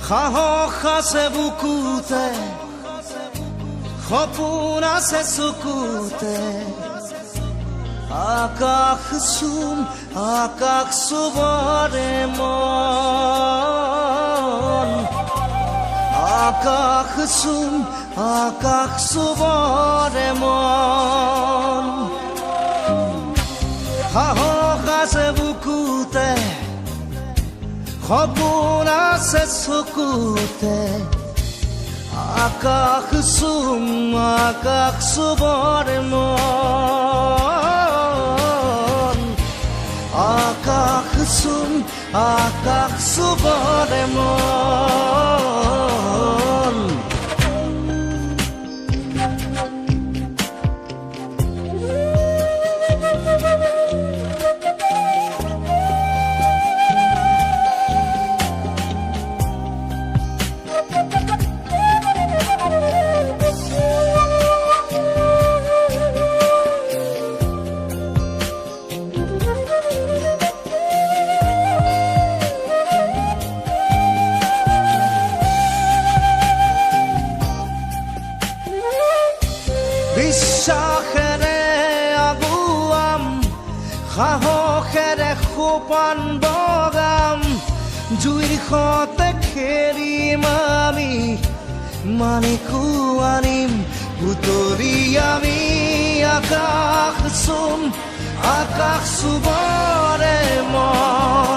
সাহস আছে বুকুতে, সপোন আছে চকুতে, আকাশ চুবৰে মন, আকাশ চুবৰে মন। সাহস আছে বুকুতে, সপোন আছে চকুতে, আকাশ চুবৰে মন, আকাশ চুবৰে মন। বিশ্বাসেৰে আগুৱাম, সাহসেৰে সোপান বগাম, জুইৰ সতে খেৰিম আমি, মানিকো আনিম বুটলি আমি। আকাশ চুবৰে মন।